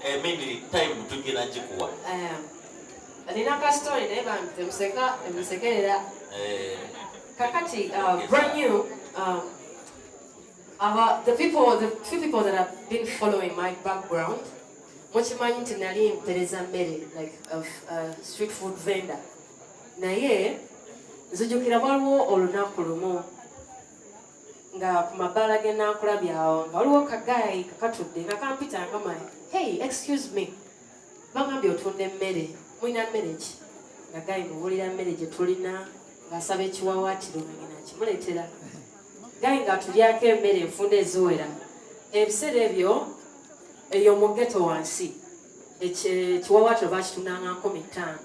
Maybe time to get a jikuwa. Nina ka story naye emusekerera. Kakati brand new. The few people that have been following my background, muchimanyi nti nali mpereza mmere, like a street food vendor. Naye nzijukira waliwo olunaku lumu nga ku mabbala g'ennakulabya awo nga waliwo kagayi kakatudde nga kampita ngama, hey, excuse me, bagambye otunda emmere, mulina mmere ki? Nga gayi mubuulira mmere gye tulina, ng'asaba ekiwawaatiro nga ngina kimuleetera. Gayi ng'atulyako emmere enfunda eziwera. Ebiseera ebyo eyo mu ghetto wansi ekiwawaatiro baakitundanga 15.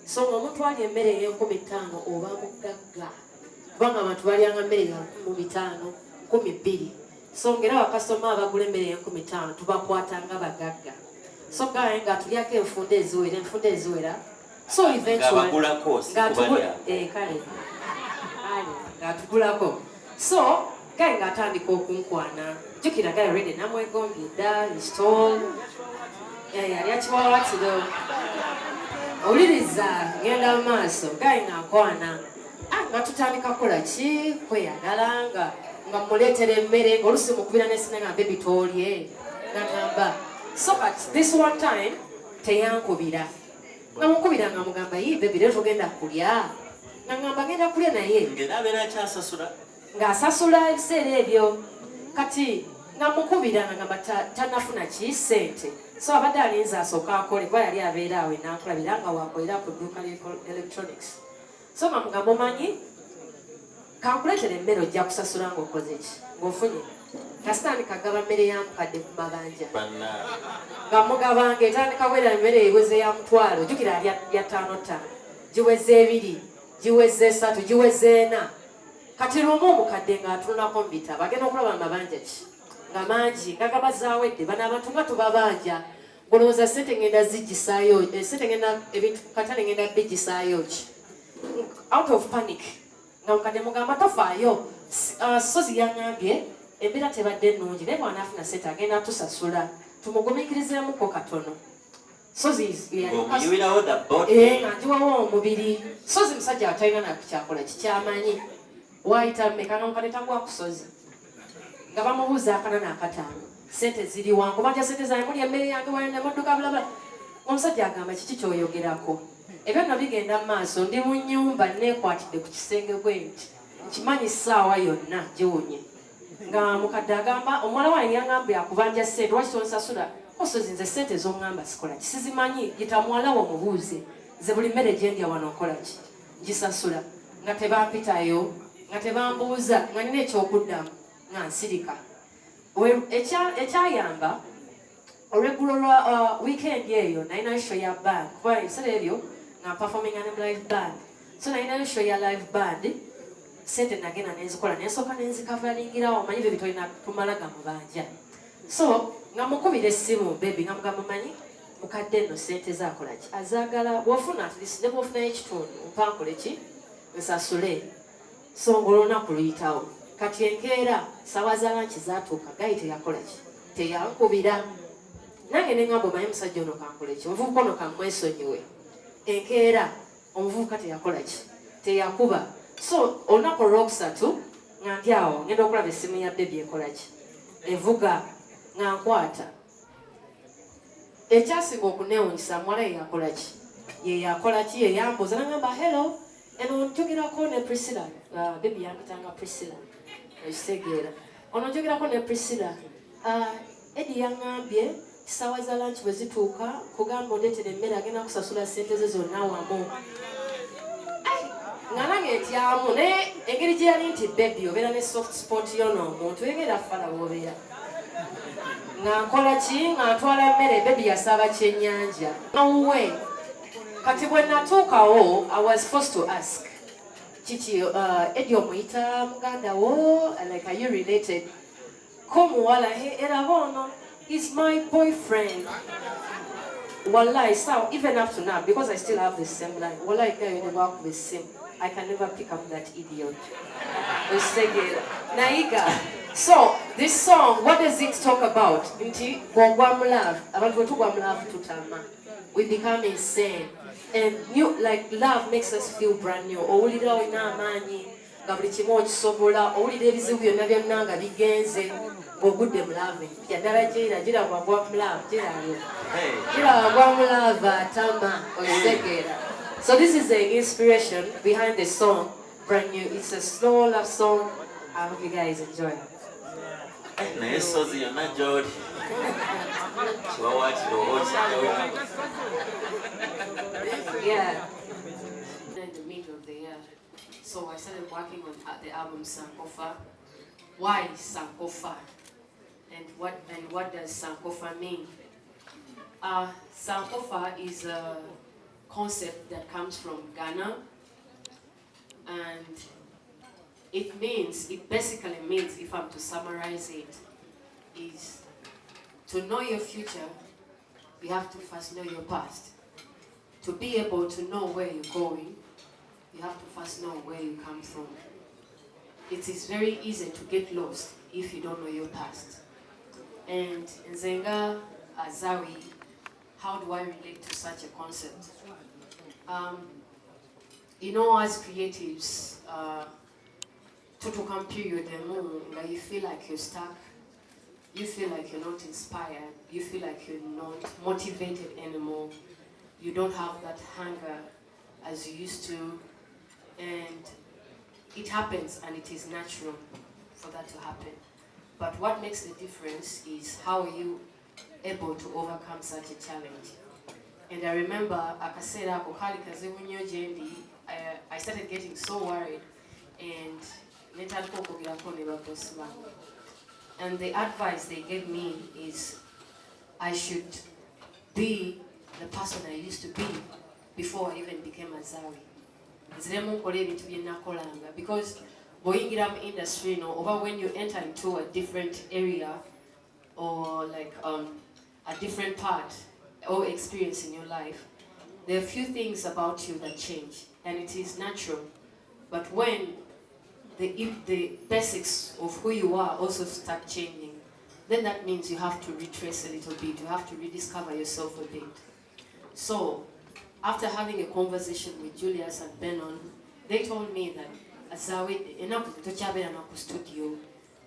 So ng'omuntu alya emmere ey'enkumi 5 oba mugagga. Kubanga abantu balyanga mmere ya 15, 12. So ng'era bakasitoma abagula emmere ey'enkumi 5 tubakwatanga bagagga. So gayi ng'atulyako enfunda eziwera. So eventually ng'atugulako. So gayi ng'atandika okunkwana. Jjukira gayi already namwegombye dda, he's tall. Yali akiwawaatiro. Owuliriza ngenda mu maaso gayi ng'akwana. Nga tutandika kukola ki? Kweyagala nga muleetera emmere ng'oluusi mukubira n'esina nga baby toolye. Ng'agamba. So at this one time teyankubira. Nga mukubira nga mugamba yi baby leero togenda kulya. Nga ngamba genda kulya naye. Ng'abeera akyasasula. Ng'asasula ebiseera ebyo. Kati nga mukubira nga ngamba tanafuna ki ssente. So abadde alinze asooka akole kuba yali abeera awo ennakulabira nga waakolera ku dduuka electronics. So nga mugamba omanyi kankuleetera emmere ojja kusasula ng'okoze ki? Ng'ofunye. Kasitandika agaba mmere ya mukadde ku mabanja. Nga mugabanga etandika bwera emmere eweze ya mutwalo. Jjukira alya 5, giweze 2, giweze 3, giweze 4. Kati lumu omukadde ng'atunulako mu bitabo agenda okulaba amabanja ki? Nga mangi gagaba zaawedde bano abantu nga tubabanja. Ng'olowooza ssente ngenda zigisaayo, ssente ngenda ebintu katale ngenda bigisaayo ki? Out of panic. Nga mukadde mugamba tofaayo. Sozi yaŋŋambye embeera tebadde nnungi naye bw'anaafuna ssente agenda tusasula tumugumiikirizeemuko katono. Sozi nga njiwawo omubiri. Sozi musajja atalina nakukyakola kikyamanyi. Waayita mmeka nga mukadde tagwa ku sozi. Nga bamubuuza akanana akataano. Ssente ziri wangu banja ssente zange muli emmere yange walina emmotoka bulabula. Omusajja agamba kiki ky'oyogerako? Ebyo nno bigenda mu maaso ndi mu nnyumba neekwatidde ku kisenge bwe nti nkimanyi ssaawa yonna giwunye. Nga mukadde agamba omuwala wange yangambye akubanja ssente lwaki tonsasula? Osozi nze ssente z'oŋŋamba sikola ki? Sizimanyi yita muwala wo mubuuze. Nze buli mmere gye ndya wano nkola ki? Gisasula. Nga tebampitayo, nga tebambuuza, nga nina ekyokuddamu, nga nsirika. Ekyayamba olweggulo lwa weekend eyo nalina show ya band. Kuba ebiseera ebyo nga performinga ne live band. So nalina show ya live band. Ssente nagenda nenzikola nensooka nenzikavalingirawo omanyi bye bitolina tumalaga mu banja. So nga mukubira essimu baby nga mugamba manyi mukadde nno ssente zaakola ki? Azaagala bw'ofuna atleast ne bw'ofunayo ekitundu mpankule ki? Nsasule. So ng'olunaku luyitawo. Kati enkeera ssaawa za lanki zaatuuka gayi teyakola ki? Teyankubira. Nange ne ngamba omanyi musajja ono kankole ki? Omuvubuka ono kamwesonyiwe. Enkeera omuvubuka teyakola ki? Teyakuba. So olunaku olwokusatu nga ndi awo ngenda okulaba essimu ya baby ekola ki? Evuga nga nkwata. Ekyasinga okuneewunyisa muwala ye yakola ki? Ye yakola ki? Ye yambuuza n'agamba hello eno njogerako ne Priscilla. Baby yampitanga Priscilla. Ekitegeera. Ono njogerako ne Priscilla. Eddie yaŋŋambye ssaawa za lanki bwe zituuka kugamba ondeetera emmere agenda kusasula ssente ze zonna wamu. Nga nange ntyamu naye engeri gye yali nti baby obeera ne soft spot yono omuntu engeri afala bw'obeera. Nga nkola ki? Nga ntwala emmere baby yasaaba kyennyanja. Nawuwe kati bwe natuukawo I was forced to ask kiki Eddie omuyita muganda wo like are you related? Ko muwala era ono is my boyfriend. Wallahi, so even up to now, because I still have the same line, wallahi, I never work the same. I can never pick up that idiot. Naiga. So this song, what does it talk about? Nti bw'ogwa mu love, abantu bwe tugwa mu love tutama. We become insane. And new, like love makes us feel brand new. Owulira olina amaanyi nga buli kimu okisobola, owulira ebizibu byonna byonna nga bigenze ng'ogudde mu love. Yaddala gira bw'agwa mu love, gira bw'agwa mu love atama okisekeera. So this is the inspiration behind the song, brand new. It's a slow love song. I hope you guys enjoy it. Naye sozi yonna gy'oli kiwawaatiro Yeah. In the middle of the year, so I started working on the album Sankofa. Why Sankofa? And what does Sankofa mean? Sankofa is a concept that comes from Ghana, and it basically means, if I'm to summarize it, is to know your future, you have to first know your past. To be able to know where you're going, you have to first know where you come from. It is very easy to get lost if you don't know your past. And Nzenga, Azawi, how do I relate to such a concept? As creatives, tutukam period you feel like you're stuck, you feel like you're not inspired, you feel like you're not motivated anymore, you don't have that hunger as you used to, and it happens, and it is natural for that to happen. But what makes the difference is how are you able to overcome such a challenge. And I remember akasera ako kali kazibu nnyo gyendi, I started getting so worried, and and the advice they gave me is I should be the person I used to be before I even became Azawi. Because boyingira mu industry, over when you enter into a different area or like a different part or experience in your life, there are few things about you that change, and it is natural. But when the basics of who you are also start changing, then that means you have to retrace a little bit, you have to rediscover yourself a bit. So, after having a conversation with Julius and Benon, they told me that Azawi, studio,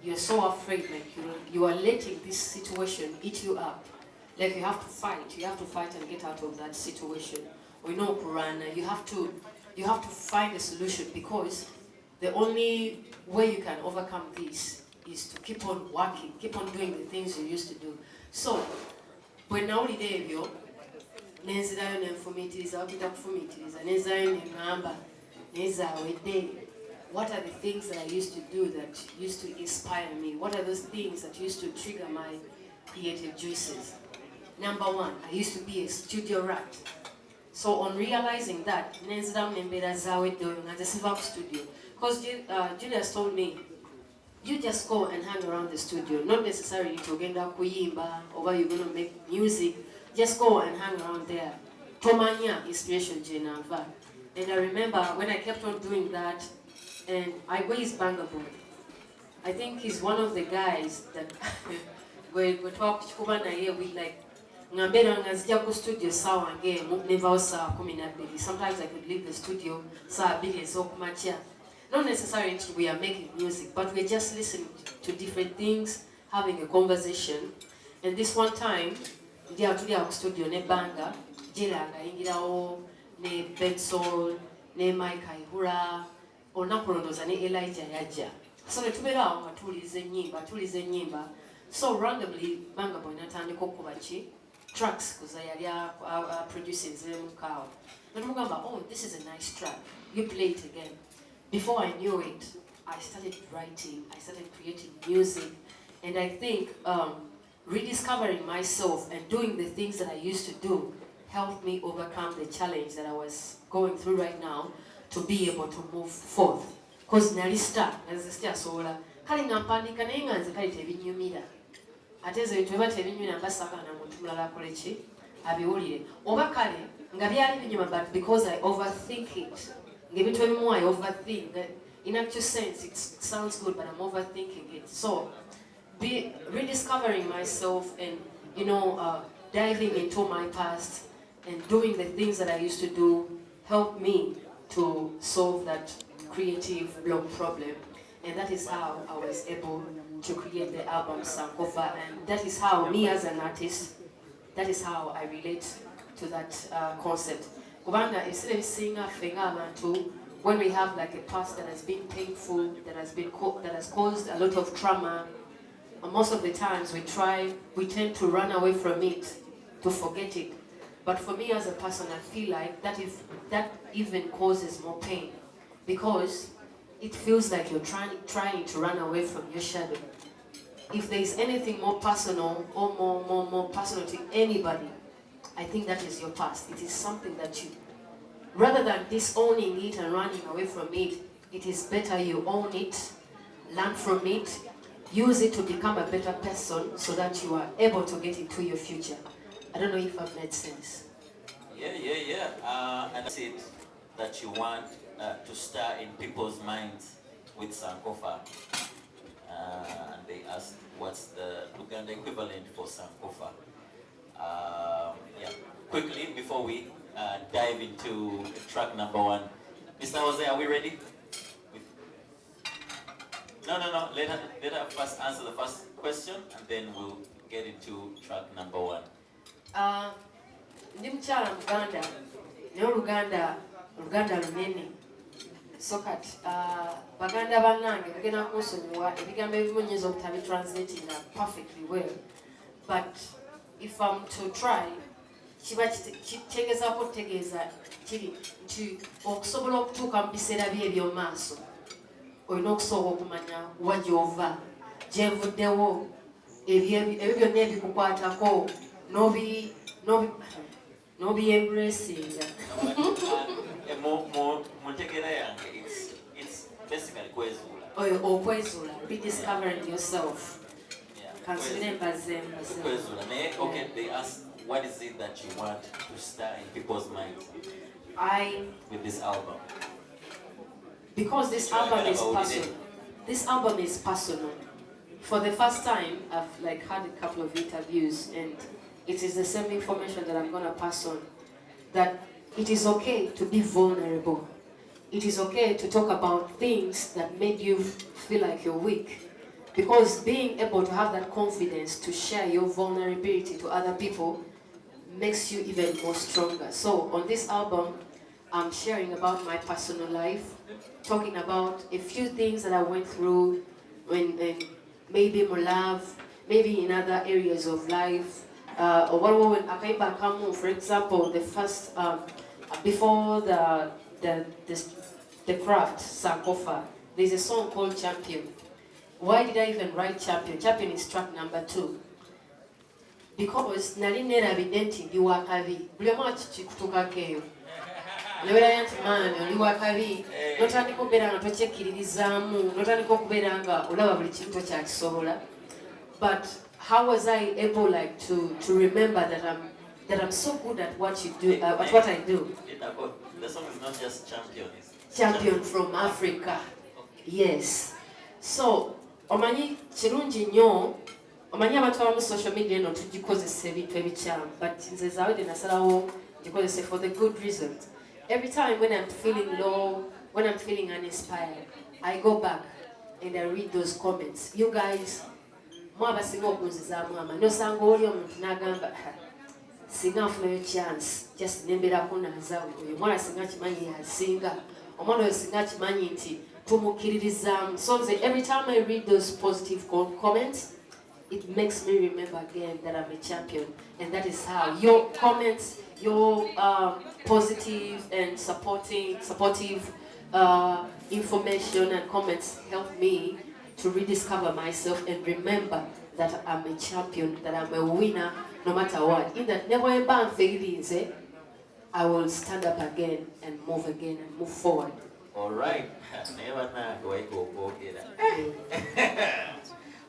you're so afraid, like you are letting this situation eat you up. Like you have to fight and get out of that situation. We know Purana, you have to find a solution, because the only way you can overcome this is to keep on working, keep on doing the things you used to do. So, when now the day you what are the things that I used to do that used to inspire me? What are those things that used to trigger my creative juices? Number one, I used to be a studio rat. So on realizing that, studio. Because Julius told me, you just go and hang around the studio, not necessarily to get kuyimba, or you're going to make music. Just go and hang around there. Tomanya inspiration jenava. And I remember when I kept on doing that, and I raised Bambi. I think he's one of the guys that we talk to with like studio sometimes I could leave the studio not necessarily we are making music, but we're just listening to different things, having a conversation. And this one time, studio ne banga, jiranga ingirawo ne Bensol, ne Mike Ihura, onakulodoza ne Elijah yaja. So netubera nga tulize nyimba. So randomly Banga Boy natandika okuba tracks because I producing them cow. Oh, this is a nice track. You play it again. Before I knew it, I started writing, I started creating music, and I think rediscovering myself and doing the things that I used to do helped me overcome the challenge that I was going through right now to be able to move forth. Because Nalista, as the star solar, calling up panic and angers, a kite new meter. At as a tomato and Basaka and Mutula Kolechi, Abioli, overcutting, Gabiani, but because I overthink it. Give it to me more, I overthink. in actual sense, it sounds good, but I'm overthinking it. So, rediscovering myself and, diving into my past and doing the things that I used to do helped me to solve that creative block problem. And that is how I was able to create the album Sankofa, and that is how me as an artist, that is how I relate to that concept. Kubanga singer abantu, when we have like a past that has been painful, that has caused a lot of trauma, and most of the times we tend to run away from it, to forget it. But for me as a person, I feel like that even causes more pain, because it feels like you're trying to run away from your shadow. If there's anything more personal or more personal to anybody, I think that is your past. It is something that you, rather than disowning it and running away from it, it is better you own it, learn from it, use it to become a better person so that you are able to get into your future. I don't know if I've made sense. Yeah. And that's it, that you want to star in people's minds with Sankofa. And they asked, what's the Luganda equivalent for Sankofa? Quickly, before we dive into track number 1. Mr. Jose, are we ready? No. Let her first answer the first question, and then we'll get into track number 1. Ndi mukyala Muganda, naye Oluganda lunene. So kati baganda bannange bagenda kunsonyiwa ebigambo ebimu nnyinza obutabitranslating perfectly well. But if I'm to try, kiba kitegezaako kutegeeza kiri nti okusobola okutuuka mu biseera bye eby'omu maaso olina okusooka okumanya wa gy'ova, gyenvuddewo, ebyo byonna ebikukwatako n'obi-embracinga. Muntegera yange, it's basically kwezula. Okwezula, rediscovering yourself. Considering kwezula. Okay, they ask, what is it that you want to star in people's minds with this album? Because this album is personal. This album is personal. For the first time, I've had a couple of interviews, and it is the same information that I'm gonna pass on. That it is okay to be vulnerable. It is okay to talk about things that made you feel like you're weak. Because being able to have that confidence to share your vulnerability to other people makes you even more stronger. So on this album, I'm sharing about my personal life, talking about a few things that I went through when maybe my love, maybe in other areas of life. For example, the first before the craft Sankofa, there's a song called Champion. Why did I even write Champion? Champion is track number 2. Because nali nerabidde nti ndi wakabi. Buli omu akikutuukako eyo. Nolabirayo nti maani oli wakabi. N'otandika okubeera nga tokyekkiririzaamu, n'otandika okubeera nga olaba buli kintu tokyakisobola. But how was I able to remember that I'm so good at what you do, at what I do? The song is not just Champion. It's Champion from Africa. Yes. So, omanyi kirungi nnyo, omanyi abantu abamu social media eno tugikozesa ebintu ebikyamu, but nze zawedde nasalawo gikozese for the good reasons. Every time when I'm feeling low, when I'm feeling uninspired, I go back and I read those comments. You guys, mwabasinga okunzizaamu amaanyi, nosanga oli omuntu n'agamba singa nfunayo chance, just nembeerako n'Azawi, oyo omwana singa kimanyi yasinga, omwana oyo singa kimanyi nti tumukkiririzaamu. So every time I read those positive comments, it makes me remember again that I'm a champion. And that is how your comments, your positive and supportive information and comments help me to rediscover myself and remember that I'm a champion, that I'm a winner no matter what. In that never I'm failing, I will stand up again and move forward. All right.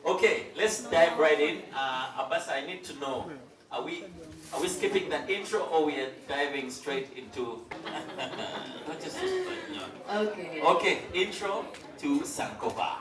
Okay, let's dive right in. Abbas, I need to know, Are we skipping the intro or we are diving straight into? Okay. Okay, intro to sankofa.